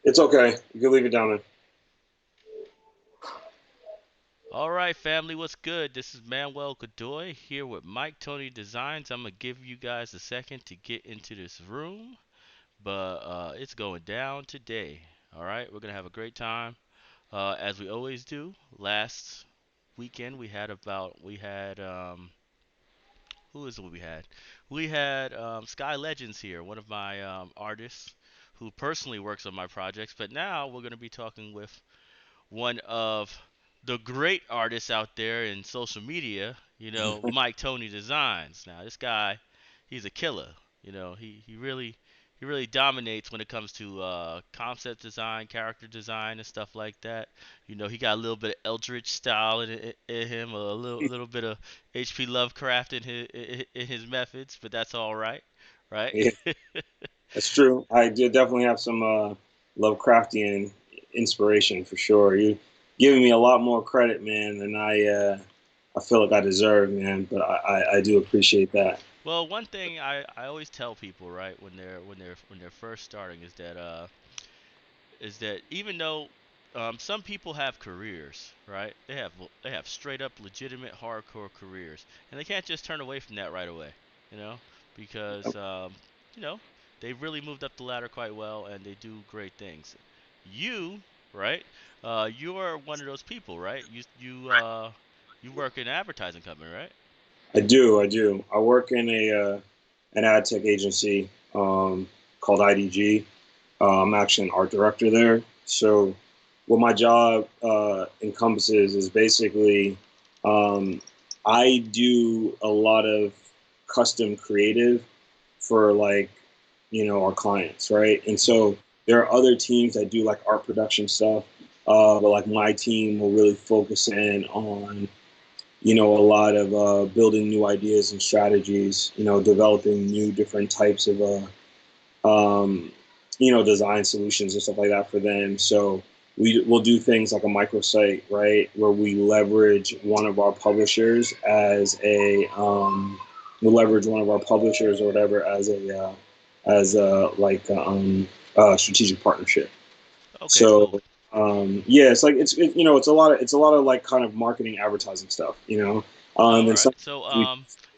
It's okay. You can leave it down there. All right, family, what's good? This is Manuel Godoy here with Mike Toney Designs. I'm gonna give you guys a second to get into this room, but it's going down today. All right, we're gonna have a great time, as we always do. Last weekend we had who is it we had? We had Sky Legends here, one of my artists who personally works on my projects. But now we're gonna be talking with one of the great artists out there in social media, Mike Tony Designs. Now, this guy, he's a killer. He really dominates when it comes to concept design, character design, and stuff like that. He got a little bit of Eldritch style in him, a little bit of H.P. Lovecraft in his methods, but that's all right, right? Yeah, that's true. I did definitely have some Lovecraftian inspiration for sure. You giving me a lot more credit, man, than I feel like I deserve, man. But I do appreciate that. Well, one thing I always tell people, right, when they're first starting is that even though some people have careers, right? They have straight up legitimate hardcore careers, and they can't just turn away from that right away, you know, because you know they've really moved up the ladder quite well and they do great things. You, right? You are one of those people, right? You work in an advertising company, right? I do. I do. I work in a an ad tech agency called IDG. I'm actually an art director there. So, what my job encompasses is basically um, I do a lot of custom creative for our clients, right? And Hmm. so there are other teams that do like art production stuff, but like my team will really focus in on a lot of building new ideas and strategies, developing new different types of design solutions and stuff like that for them. So we'll do things like a microsite, right, where we leverage one of our publishers as we leverage one of our publishers or whatever as a strategic partnership. Okay, cool. So yeah, it's like it's a lot of like kind of marketing advertising stuff, and All then some right. So, we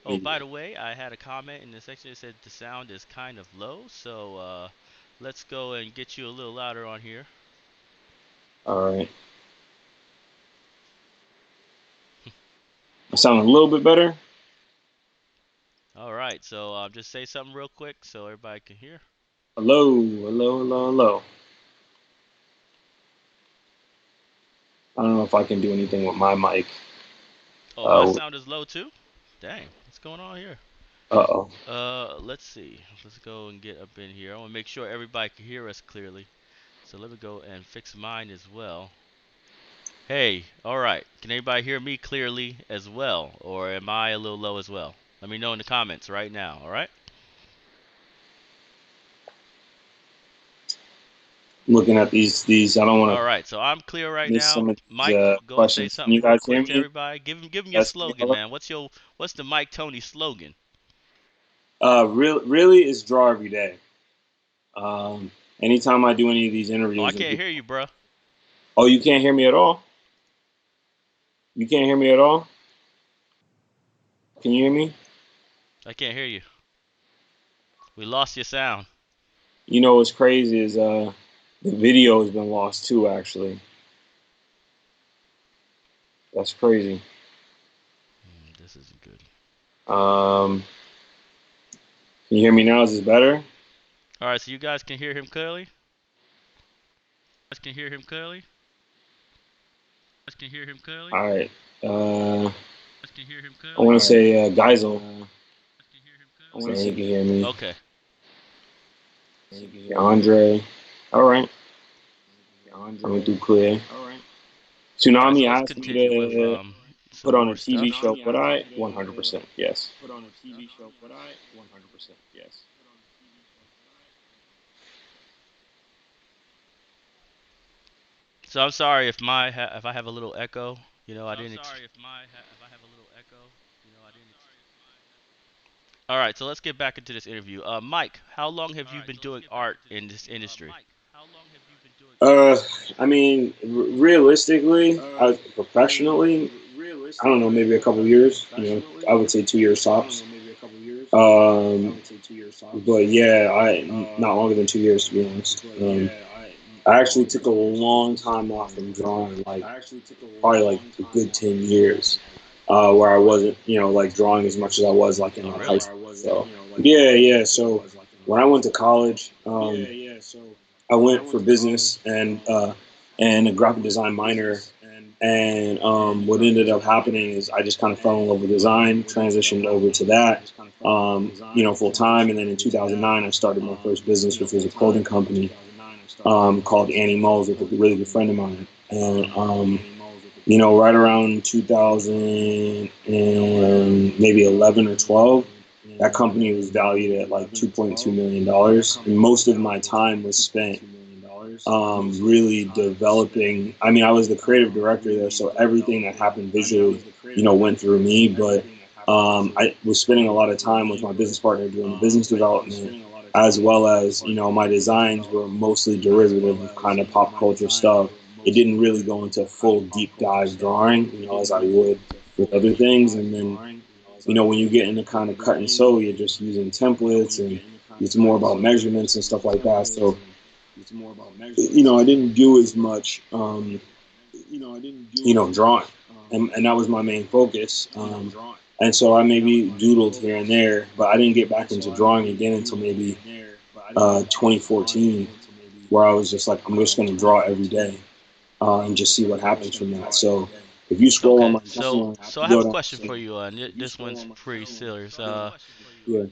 oh, by the way, I had a comment in the section that said the sound is kind of low. So, let's go and get you a little louder on here. all right. I sound a little bit better. All right. So, just say something real quick so everybody can hear. Hello, hello, hello, hello. I don't know if I can do anything with my mic. Oh, my Uh sound is low too. Dang, what's going on here? oh. Let's see. Let's go and get up in here. I want to make sure everybody can hear us clearly. So let me go and fix mine as well. Hey, all right. Can anybody hear me clearly as well, or am I a little low as well? Let me know in the comments right now. All right. Looking at these. I don't want All to right, so I'm clear right miss now. some of these Mike, go and say questions. Can you something real guys hear quick to me? everybody. Give him your Guys, hear me? slogan, Hello? man. What's the Mike Tony slogan? Really is draw every day. Um, anytime I do any of these Oh, I interviews and can't people, hear you, bruh. oh, you can't hear me at all? You can't hear me at all? Can you hear me? I can't hear you. We lost your sound. You know what's crazy is the video has been lost too. Actually, that's crazy. This isn't good. Um, can you hear me now? Is this better? All right, so you guys can hear him clearly. All right. Uh, I want to say Geisel saying he can hear me. Okay. Andre. All right. I'm gonna do clear. All right, so Tsunami let's asked me continue with to some put on a more TV stuff. show. Would I? 100% yes. So I'm sorry if I have a little echo. I didn't. All right, so let's get back into this interview. Mike, how long have you been doing art in this industry? Uh, I mean, realistically, professionally, I don't know, maybe a couple years. I would say 2 years tops. Um, but yeah, I not longer than 2 years to be honest. I actually took a long time off from drawing, like probably like a good 10 years, where I wasn't, like drawing as much as I was like in Oh, like high really? school. So yeah, yeah. So when I went to college, I went for business and a graphic design minor. And what ended up happening is I just kind of fell in love with design, transitioned over to that, full time. And then in 2009, I started my first business, which was a clothing company called Annie Moles with a really good friend of mine. And, right around 2000 and maybe 11 or 12, that company was valued at like $2.2 million. And most of my time was spent really developing. I mean, I was the creative director there, so everything that happened visually, went through me. But I was spending a lot of time with my business partner doing the business development, as well as my designs were mostly derivative of kind of pop culture stuff. It didn't really go into full deep dive drawing, as I would with other things. And then, when you get into kind of cut and sew, you're just using templates and it's more about measurements and stuff like that. So I didn't do as much, drawing, and that was my main focus. And so I maybe doodled here and there, but I didn't get back into drawing again until maybe 2014, where I was just like, I'm just going to draw every day and just see what happens from that. So if you scroll on Okay. my So timeline, so I you have go a down question for to, you, and this one's pretty serious. yeah.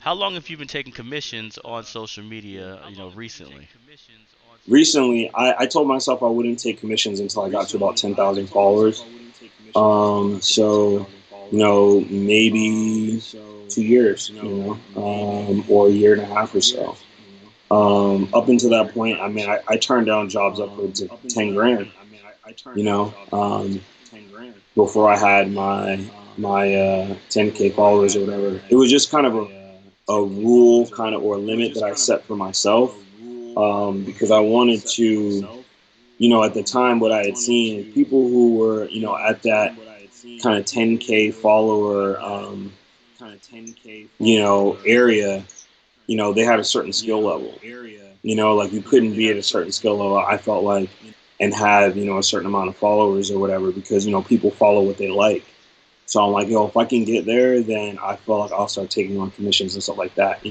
How long have you been taking commissions on social media? Recently. Recently, I told myself I wouldn't take commissions until I got to about 10,000 followers. So, maybe 2 years, or a year and a half or so. Up until that point, I mean, I turned down jobs upwards of 10 grand, you know, um, before I had my 10K followers or whatever. It was just kind of a rule kind of or a limit that I set for myself, because I wanted to, at the time, what I had seen, people who were, at that kind of 10K follower, area, they had a certain skill level. Like you couldn't be at a certain skill level, I felt like, and have, a certain amount of followers or whatever, because, people follow what they like. So I'm like, if I can get there, then I feel like I'll start taking on commissions and stuff like that.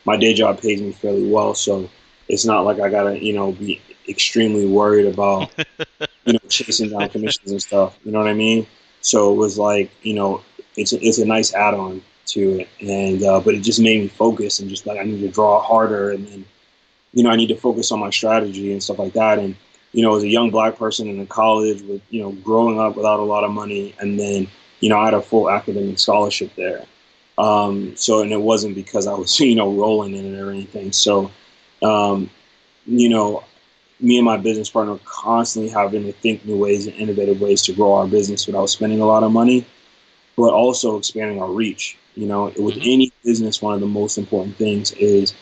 My day job pays me fairly well, so it's not like I gotta, be extremely worried about, chasing down commissions and stuff. You know what I mean? So it was like, it's a nice add-on to it, and but it just made me focus and just like I need to draw harder, and then I need to focus on my strategy and stuff like that. And as a young black person in college, with growing up without a lot of money, and then I had a full academic scholarship there. So and it wasn't because I was rolling in it or anything. So um, you know me and my business partner constantly having to think new ways and innovative ways to grow our business without spending a lot of money, but also expanding our reach. With Mhm. any business, one of the most important things is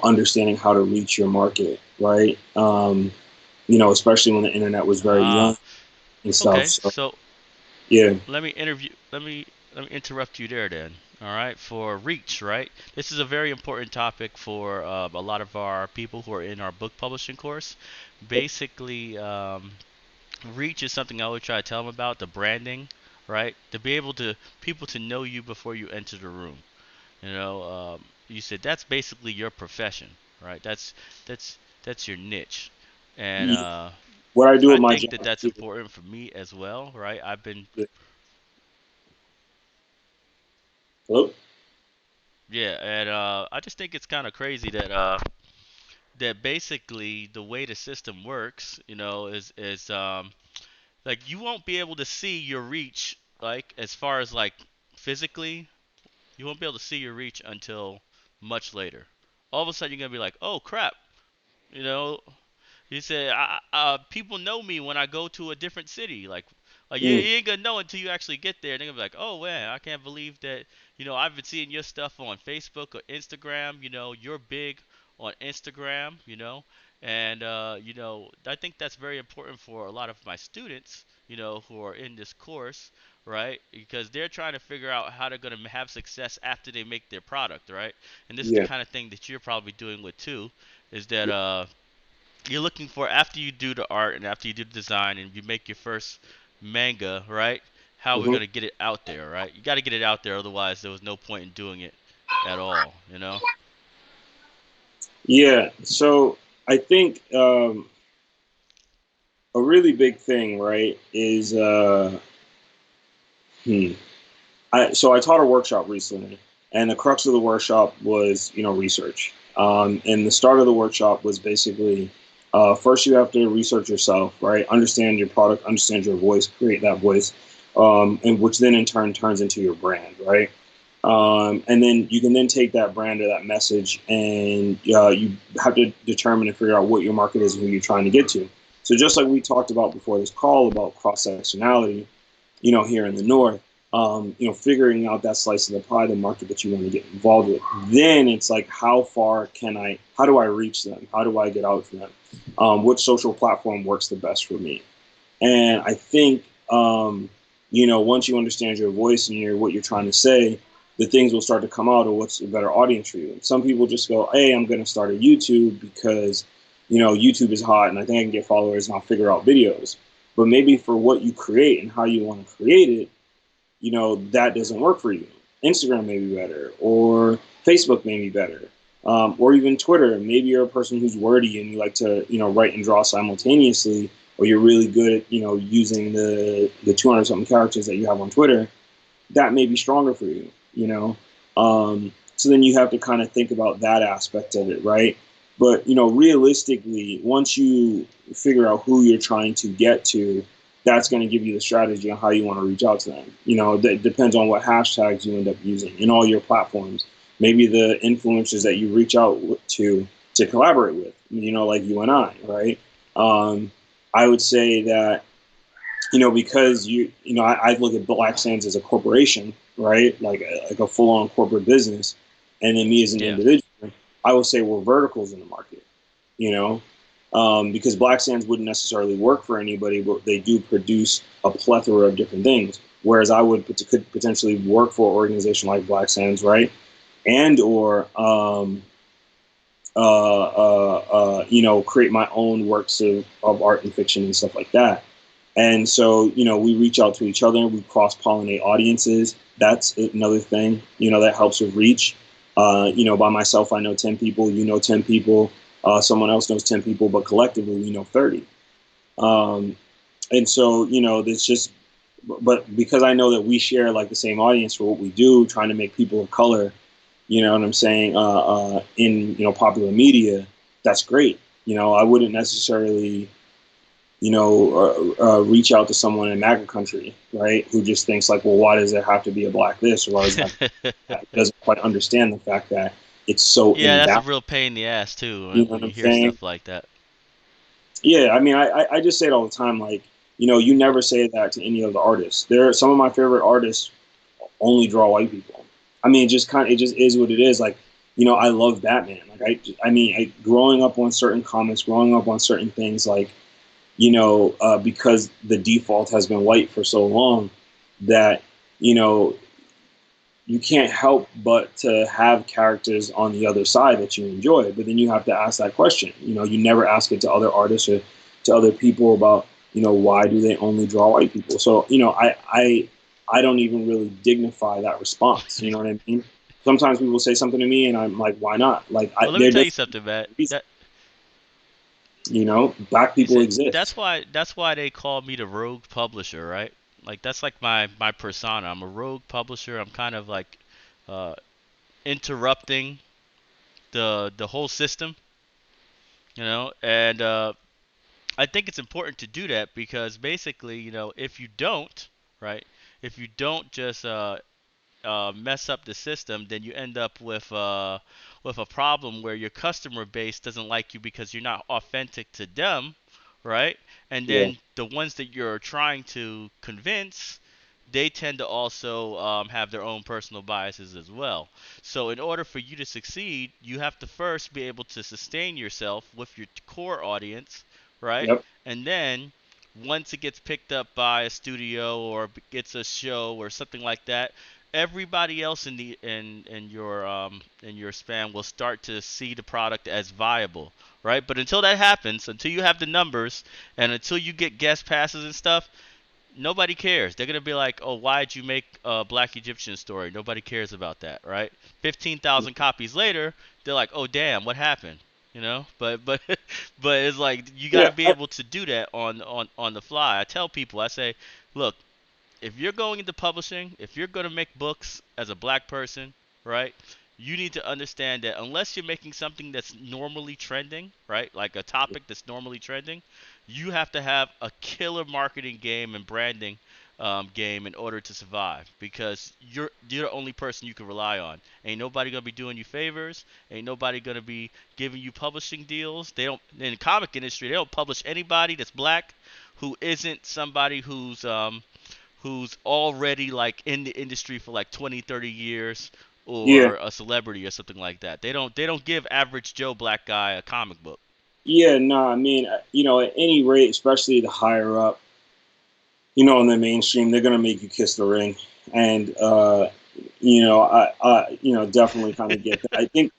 understanding how to reach your market, right? Especially when the internet was very young Ah. and stuff. Okay. So So yeah, let me interview. Let me interrupt you there then. All right. For reach, right? This is a very important topic for a lot of our people who are in our book publishing course. Basically, reach is something I always try to tell them about the branding, right? To be able to people to know you before you enter the room. You said that's basically your profession, right? That's your niche, and yeah. What I do I with my think job that that's too. important for me as well, right? I've been, Yeah. Hello? yeah, and I just think it's kind of crazy that that basically the way the system works, is like you won't be able to see your reach, like as far as like physically, you won't be able to see your reach until much later. All of a sudden, you're gonna be like, oh crap, you know, he said, people know me when I go to a different city. Like Mm. you ain't gonna know until you actually get there. They're gonna be like, oh man, I can't believe that. I've been seeing your stuff on Facebook or Instagram. You're big on Instagram, and I think that's very important for a lot of my students, who are in this course, right? Because they're trying to figure out how they're going to have success after they make their product, right? And this is the Yeah. kind of thing that you're probably doing with too, is that you're looking for, after you do the art and after you do the design and you make your first manga, right? How we're Hmm. gonna get it out there, right? You got to get it out there, otherwise there was no point in doing it at all, you know? Yeah. So I think a really big thing, right, is hmm, I taught a workshop recently, and the crux of the workshop was research. And the start of the workshop was basically first you have to research yourself, right? Understand your product, understand your voice, create that voice, and which then in turn turns into your brand, right? And then you can then take that brand or that message, and you have to determine and figure out what your market is and who you're trying to get to. So just like we talked about before this call about cross sectionality, here in the north, figuring out that slice of the pie, the market that you want to get involved with. Then it's like, how do I reach them? How do I get out to them? Which social platform works the best for me? And I think, once you understand your voice and what you're trying to say, the things will start to come out of what's a better audience for you. Some people just go, hey, I'm going to start a YouTube because, YouTube is hot and I think I can get followers and I'll figure out videos. But maybe for what you create and how you want to create it, that doesn't work for you. Instagram may be better, or Facebook may be better, or even Twitter. Maybe you're a person who's wordy and you like to, write and draw simultaneously, or you're really good at, using the 200 something characters that you have on Twitter. That may be stronger for you. So then you have to kind of think about that aspect of it, right? But realistically, once you figure out who you're trying to get to, that's going to give you the strategy on how you want to reach out to them. That depends on what hashtags you end up using in all your platforms. Maybe the influencers that you reach out to collaborate with, like you and I, right? I would say that because I look at Black Sands as a corporation, right? Like a full on corporate business, and then me as an Yeah. individual, I would say we're verticals in the market, you know, because Black Sands wouldn't necessarily work for anybody, but they do produce a plethora of different things. Whereas I could potentially work for an organization like Black Sands, right? And or create my own works of art and fiction and stuff like that. And so, we reach out to each other, we cross pollinate audiences. That's another thing, that helps with reach. By myself, I know 10 people, 10 people, someone else knows 10 people, but collectively, we know 30. Um, and so, there's just, but because I know that we share like the same audience for what we do, trying to make people of color, you know what I'm saying, in, popular media, that's great. I wouldn't necessarily reach out to someone in MAGA country, right, who just thinks like, well, why does there have to be a black this or why does it have to be that? Doesn't quite understand the fact that it's so Yeah, that's a imbalanced. real pain in the ass too You know when what you I'm hear saying? stuff like that. Yeah, I mean, I just say it all the time. Like, you never say that to any of the artists. There, some of my favorite artists only draw white people. I mean, it just is what it is. Like, I love Batman. Like, growing up on certain comics, growing up on certain things, like, because the default has been white for so long that you know you can't help but to have characters on the other side that you enjoy. But then you have to ask that question. You never ask it to other artists or to other people about why do they only draw white people. So I don't even really dignify that response. You know what I mean? Sometimes people say something to me and I'm like, why not? Like Well, let me there tell you doesn't something, man. reason. Black You people said exist. that's why they call me the rogue publisher, right? Like that's like my persona. I'm a rogue publisher. I'm kind of like uh interrupting the whole system, and I think it's important to do that because basically, if you don't, right? If you don't just mess up the system, then you end up with a problem where your customer base doesn't like you because you're not authentic to them, right? And Yeah. then the ones that you're trying to convince, they tend to also have their own personal biases as well. So, in order for you to succeed, you have to first be able to sustain yourself with your core audience, right? Yep. And then, once it gets picked up by a studio or gets a show or something like that, everybody else in your span will start to see the product as viable, right? But until that happens, until you have the numbers and until you get guest passes and stuff, nobody cares. They're gonna be like, "Oh, why'd you make a Black Egyptian story?" Nobody cares about that, right? 15,000 copies later, they're like, "Oh, damn, what happened?" You know. But but it's like you got Yeah. to be able to do that on the fly. I tell people, I say, look, if you're going into publishing, if you're going to make books as a black person, right, you need to understand that unless you're making something that's normally trending, right, like a topic that's normally trending, you have to have a killer marketing game and branding game in order to survive because you're the only person you can rely on. Ain't nobody gonna be doing you favors. Ain't nobody gonna be giving you publishing deals. They don't in the comic industry. They don't publish anybody that's black who isn't somebody who's already like in the industry for like 20, 30 years Yeah. or a celebrity or something like that. They don't give average Joe black guy a comic book. Yeah. No, I mean, at any rate, especially the higher up, in the mainstream, they're gonna make you kiss the ring, and definitely kind of get that. I think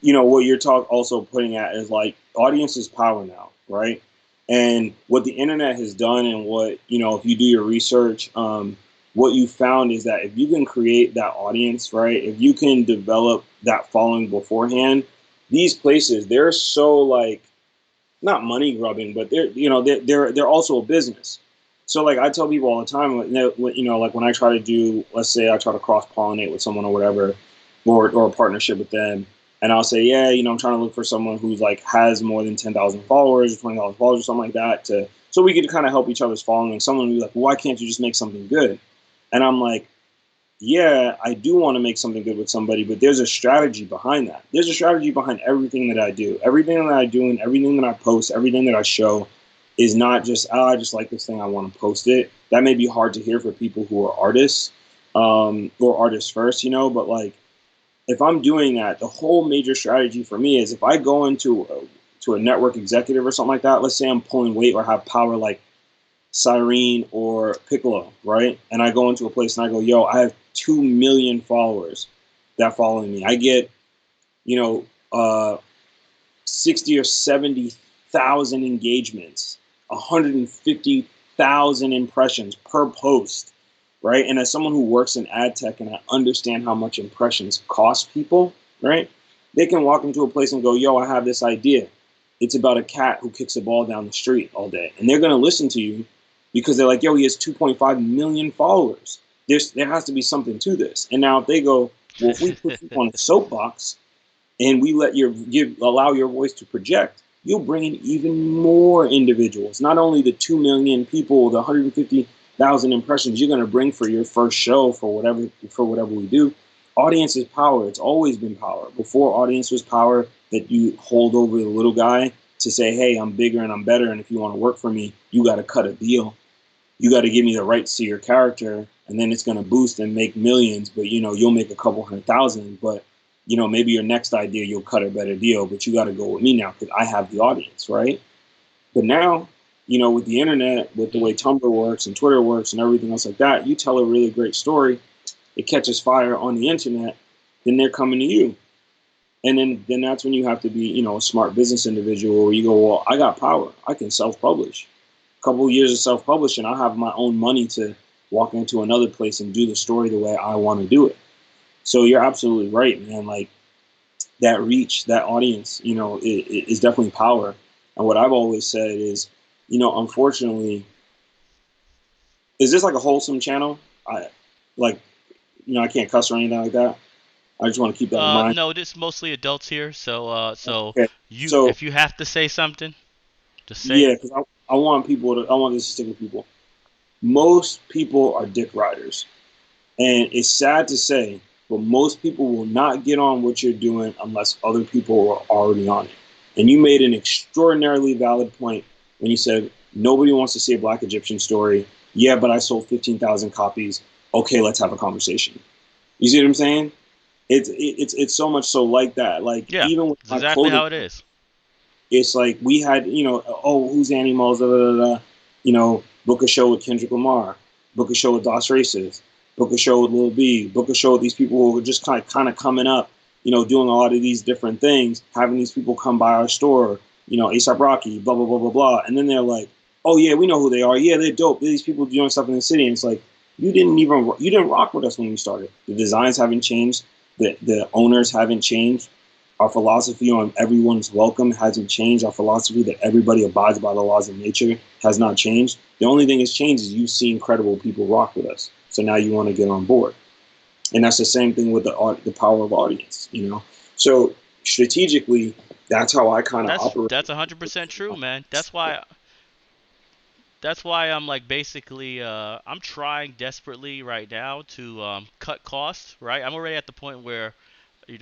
what you're also putting at is like audience is power now, right? And what the internet has done, and what if you do your research, what you found is that if you can create that audience, right, if you can develop that following beforehand, these places, they're so like not money grubbing, but they're also a business. So like I tell people all the time, like when I try to do, let's say I try to cross pollinate with someone or whatever, or a partnership with them, and I'll say, yeah, I'm trying to look for someone who's like has more than 10,000 followers or 20,000 followers or something like that, to so we could kind of help each other's following. Someone will be like, well, why can't you just make something good? And I'm like, yeah, I do want to make something good with somebody, but there's a strategy behind that. There's a strategy behind everything that I do. Everything that I do and everything that I post, everything that I show is not just, oh, I just like this thing, I want to post it. That may be hard to hear for people who are artists, or artists first, but like if I'm doing that, the whole major strategy for me is if I go to a network executive or something like that, let's say I'm pulling weight or have power like Cyrene or Piccolo, right? And I go into a place and I go, yo, I have 2 million followers that follow me. I get, you know, uh, 60 or 70,000 engagements, 150,000 impressions per post, right? And as someone who works in ad tech and I understand how much impressions cost people, right? They can walk into a place and go, yo, I have this idea. It's about a cat who kicks a ball down the street all day. And they're going to listen to you because they're like, yo, he has 2.5 million followers. There has to be something to this. And now if they go, well, if we put you on a soapbox and we let allow your voice to project, you'll bring in even more individuals. Not only the 2 million people, the 150,000 impressions you're going to bring for your first show for whatever we do. Audience is power. It's always been power. Before audience was power that you hold over the little guy to say, hey, I'm bigger and I'm better, and if you want to work for me, you got to cut a deal. You got to give me the rights to your character, and then it's going to boost and make millions. But you'll make a couple 100,000. But maybe your next idea you'll cut a better deal. But you got to go with me now because I have the audience, right? But now, with the internet, with the way Tumblr works and Twitter works and everything else like that, you tell a really great story, it catches fire on the internet, then they're coming to you. And then that's when you have to be, a smart business individual where you go, well, I got power. I can self-publish. A couple of years of self-publishing, I have my own money to walk into another place and do the story the way I want to do it. So you're absolutely right, man. Like that reach, that audience, is definitely power. And what I've always said is, unfortunately, is this like a wholesome channel? I like, I can't cuss or anything like that. I just want to keep that in mind. No, this mostly adults here. So Okay. you So if you have to say something, just say yeah, it. because I want this to stick with people. Most people are dick riders. And it's sad to say, but most people will not get on what you're doing unless other people are already on it. And you made an extraordinarily valid point when you said nobody wants to see a Black Egyptian story. Yeah, but I sold 15,000 copies. Okay, let's have a conversation. You see what I'm saying? It's so much so like that. Like Yeah, even with it's my exactly clothing, how it is. it's like we had, oh, who's animals, da, da, da, da. Book a show with Kendrick Lamar, book a show with Dos Races, book a show with Lil B, book a show with these people who are just kind of coming up, doing a lot of these different things, having these people come by our store, ASAP Rocky, blah blah blah blah blah, and then they're like, oh yeah, we know who they are, yeah, they're dope. These people doing stuff in the city, and it's like you didn't rock with us when we started. The designs haven't changed, the owners haven't changed, our philosophy on everyone's welcome hasn't changed. Our philosophy that everybody abides by the laws of nature has not changed. The only thing that's changed is you've seen credible people rock with us. So now you want to get on board. And that's the same thing with the power of audience. So strategically, that's how I kind of operate. That's 100% true, man. That's why I'm like basically I'm trying desperately right now to cut costs, right? I'm already at the point where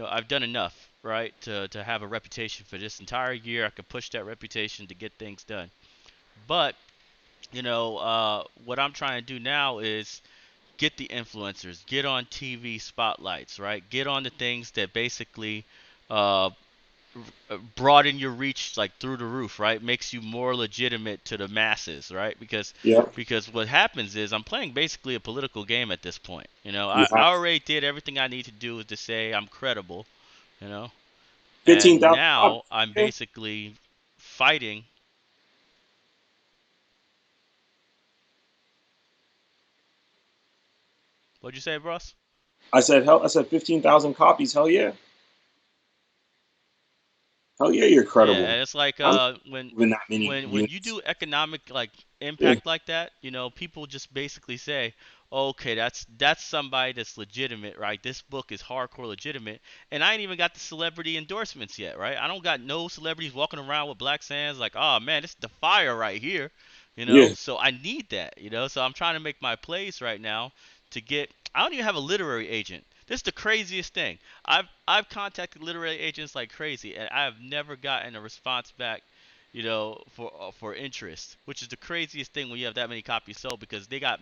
I've done enough, right, to have a reputation for this entire year. I could push that reputation to get things done. But what I'm trying to do now is get the influencers, get on TV spotlights, right? Get on the things that basically uh, broaden your reach like through the roof, right? Makes you more legitimate to the masses, right? Because Yeah, because what happens is I'm playing basically a political game at this point. you I have already did everything I need to do is to say I'm credible, you know, and 15,000 copies. now I'm Yeah. basically fighting. What'd you say, Ross? I said 15,000 copies. Hell yeah, you're Yeah, credible. and it's like I'm when moving that many when you units. do economic like Yeah, impact like that, people just basically say, "Okay, that's somebody that's legitimate, right? This book is hardcore legitimate." And I ain't even got the celebrity endorsements yet, right? I don't got no celebrities walking around with Black Sands like, "Oh man, this is the fire right here." yeah, So I need that. So I'm trying to make my plays right now to get I don't even have a literary agent. This is the craziest thing. I've contacted literary agents like crazy, and I have never gotten a response back, for interest, which is the craziest thing when you have that many copies sold because they got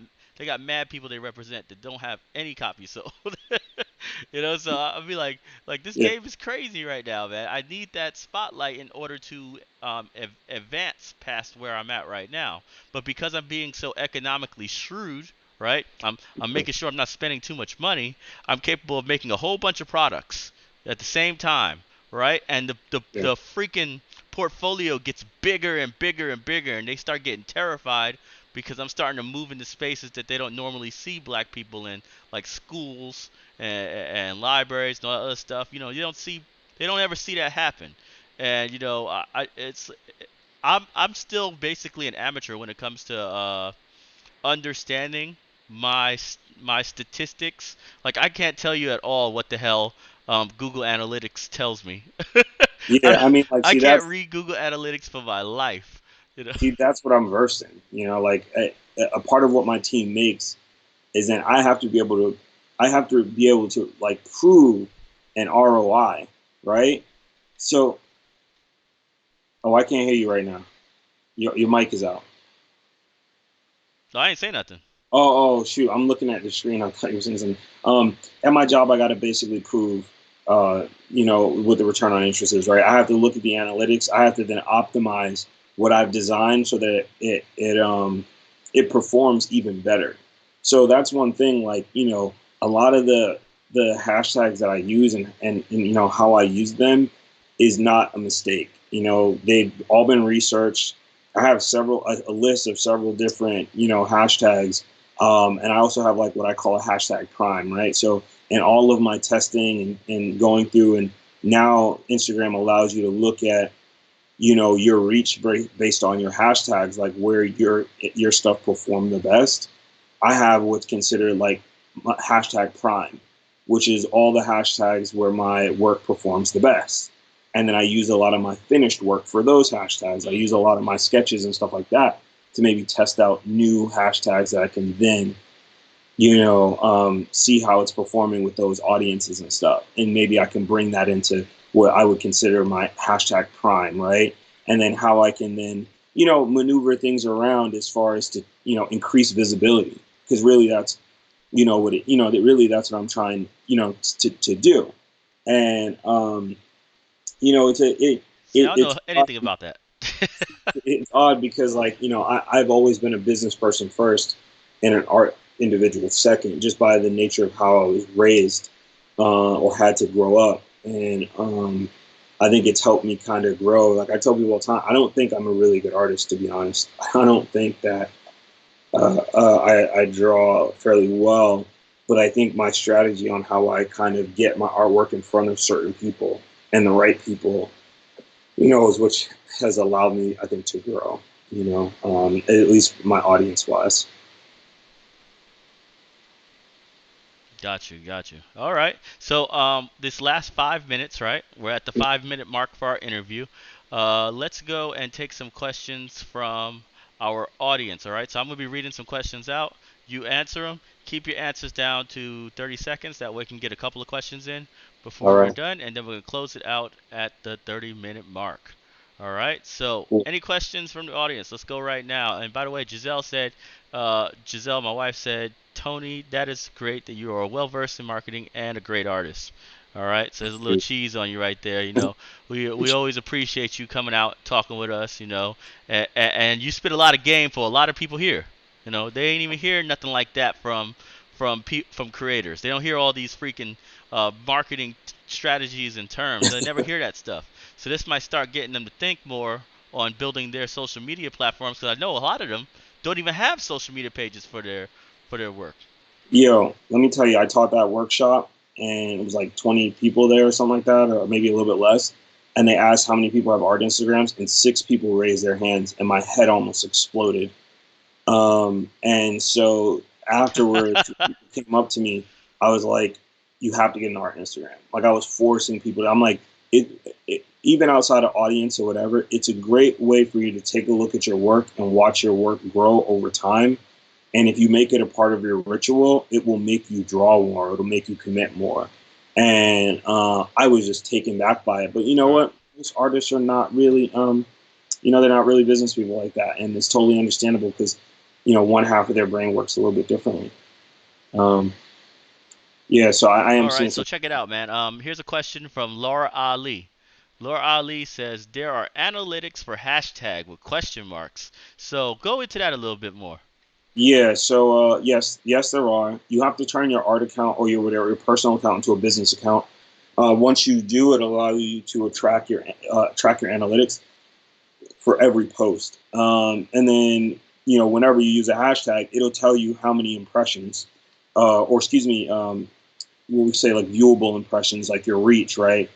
mad people they represent that don't have any copies sold. So I'll be like this yeah, game is crazy right now, man. I need that spotlight in order to advance past where I'm at right now. But because I'm being so economically shrewd, right? I'm making sure I'm not spending too much money. I'm capable of making a whole bunch of products at the same time, right? And yeah, the freaking portfolio gets bigger and bigger and bigger, and they start getting terrified because I'm starting to move into spaces that they don't normally see black people in, like schools and libraries and all that other stuff. They don't ever see that happen, and I'm still basically an amateur when it comes to understanding my statistics. Like I can't tell you at all what the hell Google Analytics tells me. yeah. I I mean, like, I can't read Google Analytics for my life. You know. that's what I'm versed in. Like a part of what my team makes is that I have to be able to like prove an ROI, right? So, oh, I can't hear you right now. Your mic is out. No, I ain't say nothing. Oh, shoot! I'm looking at the screen. I thought you were saying something. At my job, I got to basically prove, what the return on interest is, right? I have to look at the analytics. I have to then optimize what I've designed so that it performs even better. So that's one thing. Like, a lot of the hashtags that I use and how I use them is not a mistake. They've all been researched. I have a list of several different hashtags, and I also have like what I call a hashtag prime, right? So in all of my testing and going through, and now Instagram allows you to look at your reach based on your hashtags, like where your stuff performed the best. I have what's considered like hashtag prime, which is all the hashtags where my work performs the best. And then I use a lot of my finished work for those hashtags. I Mm. use a lot of my sketches and stuff like that to maybe test out new hashtags that I can then, see how it's performing with those audiences and stuff. And maybe I can bring that into what I would consider my hashtag prime, right? And then how I can then maneuver things around as far as to, increase visibility. Because really that's, what it, that really that's what I'm trying, to do. And, it's See, I don't it's know anything about that. it's odd because, like, I've always been a business person first and an art individual second, just by the nature of how I was raised, or had to grow up. And I think it's helped me kind of grow. Like I tell people all the time, I don't think I'm a really good artist, to be honest. I don't think that I draw fairly well, but I think my strategy on how I kind of get my artwork in front of certain people and the right people, is which has allowed me, I think, to grow. At least my audience wise. Got you, got you. All right. So, this last 5 minutes, right? We're at the 5 minute mark for our interview. Let's go and take some questions from our audience. All right. So I'm gonna be reading some questions out. You answer them. Keep your answers down to 30 seconds. That way, we can get a couple of questions in All before we're right. done, and then we're gonna close it out at the 30-minute mark. All right. So, Cool. any questions from the audience? Let's go right now. And by the way, Giselle, my wife said, Tony, that is great that you are well versed in marketing and a great artist. All right, so there's a little cheese on you right there. We always appreciate you coming out talking with us. And you spit a lot of game for a lot of people here. They ain't even hear nothing like that from creators. They don't hear all these freaking marketing strategies and terms. They never hear that stuff. So this might start getting them to think more on building their social media platforms, because I know a lot of them don't even have social media pages for their work. Yo, let me tell you, I taught that workshop, and it was like 20 people there or something like that, or maybe a little bit less. And they asked how many people have art Instagrams, and six people raised their hands, and my head almost exploded. And so afterwards, people came up to me. I was like, "You have to get an art Instagram." Like I was forcing people. I'm like, even outside of audience or whatever, it's a great way for you to take a look at your work and watch your work grow over time. And if you make it a part of your ritual, it will make you draw more. It'll make you commit more. And I was just taken back by it. But you know Right. what? Most artists are not really, they're not really business people like that, and it's totally understandable because, one half of their brain works a little bit differently. Um, yeah, so I am All seeing right, so some. check it out, man. Here's a question from Laura Ali. Laura Ali says there are analytics for hashtag with question marks. So go into that a little bit more. Yeah, so yes, there are. You have to turn your art account or your personal account into a business account. Once you do, it allows you to track your analytics for every post. And then, whenever you use a hashtag, it'll tell you how many impressions, or excuse me, what we say, like viewable impressions, like your reach, right?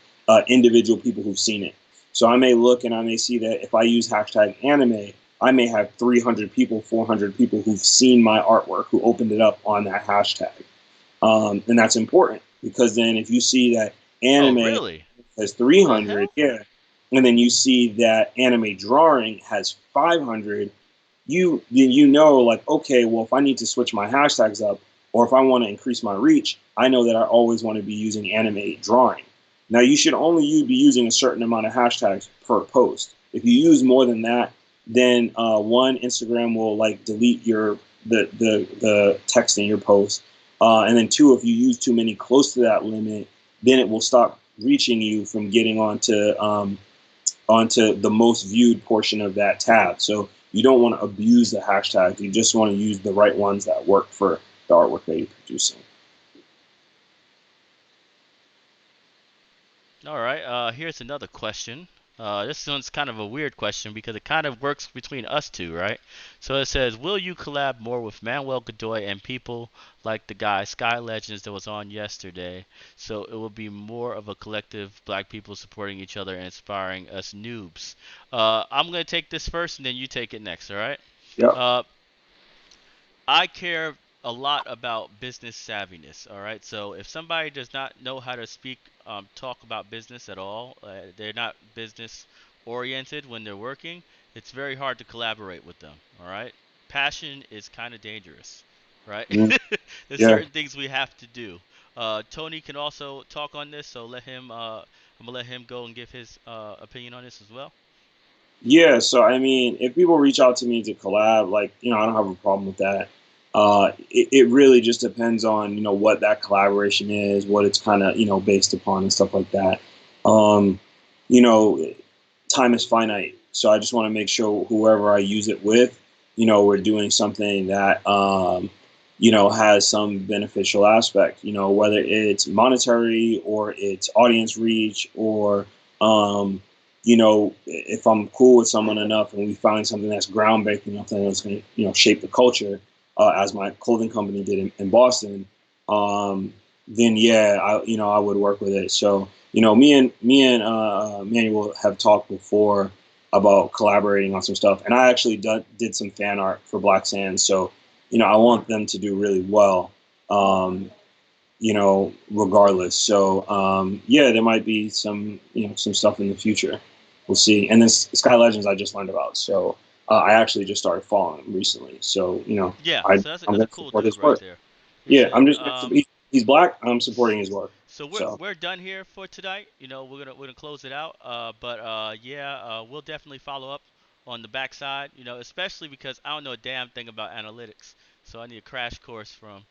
Individual people who've seen it. So I may look and I may see that if I use hashtag anime, I may have 300 people, 400 people who've seen my artwork, who opened it up on that hashtag. And that's important because then if you see that Oh, anime really? has The 300, hell? yeah, and then you see that anime drawing has 500, you know, like, okay, well, if I need to switch my hashtags up, or if I want to increase my reach, I know that I always want to be using anime drawing. Now you should only be using a certain amount of hashtags per post. If you use more than that, then one, Instagram will like delete the text in your post, and then two, if you use too many close to that limit, then it will stop reaching you from getting onto the most viewed portion of that tab. So you don't want to abuse the hashtags. You just want to use the right ones that work for the artwork that you're producing. All right. Here's another question. This one's kind of a weird question because it kind of works between us two, right? So it says, will you collab more with Manuel Godoy and people like the guy Sky Legends that was on yesterday? So it will be more of a collective black people supporting each other and inspiring us noobs. I'm gonna take this first, and then you take it next. All right. Yep. Uh, I care a lot about business savviness. All right. So if somebody does not know how to talk about business at all, they're not business oriented when they're working, it's very hard to collaborate with them. All right. Passion is kind of dangerous, right? Mm, There's yeah. certain things we have to do. Tony can also talk on this, so let him. I'm gonna let him go and give his opinion on this as well. Yeah, so I mean, if people reach out to me to collab, like, I don't have a problem with that. It really just depends on, what that collaboration is, what it's kind of, based upon and stuff like that. Um, you know, time is finite. So I just want to make sure whoever I use it with, we're doing something that, has some beneficial aspect, whether it's monetary or it's audience reach or, if I'm cool with someone enough and we find something that's groundbreaking, something that's going to, shape the culture, as my clothing company did in Boston, then yeah, I would work with it. So, me and Manuel have talked before about collaborating on some stuff, and I actually did some fan art for Black Sands. So, I want them to do really well. Um, regardless. So, yeah, there might be some, some stuff in the future. We'll see. And then Sky Legends, I just learned about. So, I actually just started following him recently. So, Yeah, I'm so that's a going to cool support dude his right work. there. Yeah, Appreciate I'm it. just, he's black. I'm supporting his work. So we're So, we're done here for tonight. We're gonna close it out. But yeah, we'll definitely follow up on the backside. Especially because I don't know a damn thing about analytics, so I need a crash course from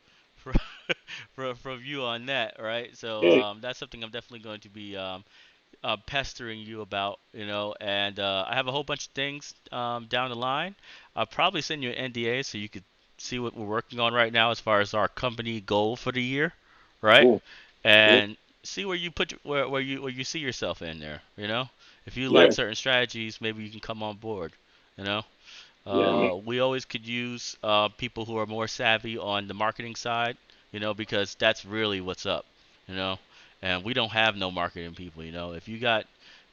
from you on that, right? So yeah, that's something I'm definitely going to be pestering you about, and I have a whole bunch of things down the line. I'll probably send you an NDA so you could see what we're working on right now as far as our company goal for the year, right? cool. Cool. And see where you put where you see yourself in there. If you like Yeah, certain strategies, maybe you can come on board. You know. yeah, man. We always could use people who are more savvy on the marketing side, because that's really what's up, you know. And we don't have no marketing people,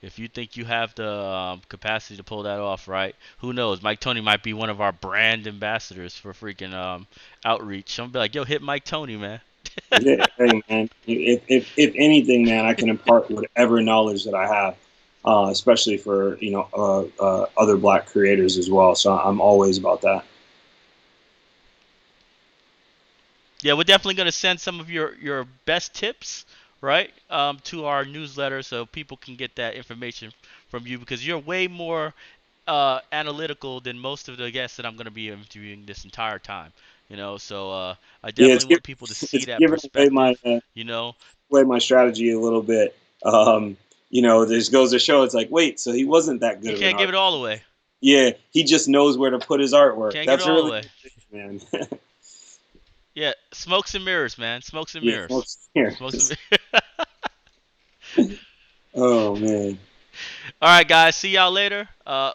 if you think you have the capacity to pull that off, right? Who knows? Mike Tony might be one of our brand ambassadors for freaking outreach. I'm gonna be like, yo, hit Mike Tony, man. Yeah, hey man. If anything, man, I can impart whatever knowledge that I have, especially for other Black creators as well. So I'm always about that. Yeah, we're definitely going to send some of your best tips, right, to our newsletter so people can get that information from you because you're way more analytical than most of the guests that I'm going to be interviewing this entire time. So I Yeah, definitely want people to see it's that giving away perspective. You know, my strategy a little bit. This goes to show it's like, wait, so he wasn't that you good of an can't give artist. it all away. Yeah, he just knows where to put his artwork. Can't give it That's a all really away. good thing, man. Yeah, smokes and mirrors, man. Smokes and Yeah, mirrors. folks here. Smokes and mirrors. Oh man, All right, guys. See y'all later.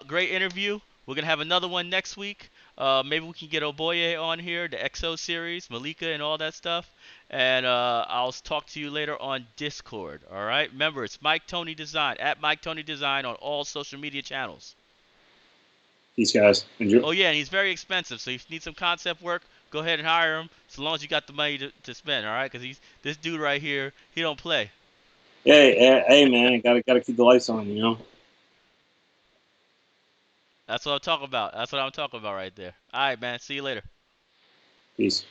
Great interview. We're gonna have another one next week. Maybe we can get Oboye on here, the XO series, Malika, and all that stuff. And I'll talk to you later on Discord. All right. Remember, it's Mike Tony Design at Mike Tony Design on all social media channels. these guys enjoy. Oh yeah, and he's very expensive. So if you need some concept work, go ahead and hire him. So long as you got the money to spend. All right, because he's this dude right here. He don't play. Hey, man, gotta keep the lights on, That's what I'm talking about. That's what I'm talking about right there. All right, man. See you later. Peace.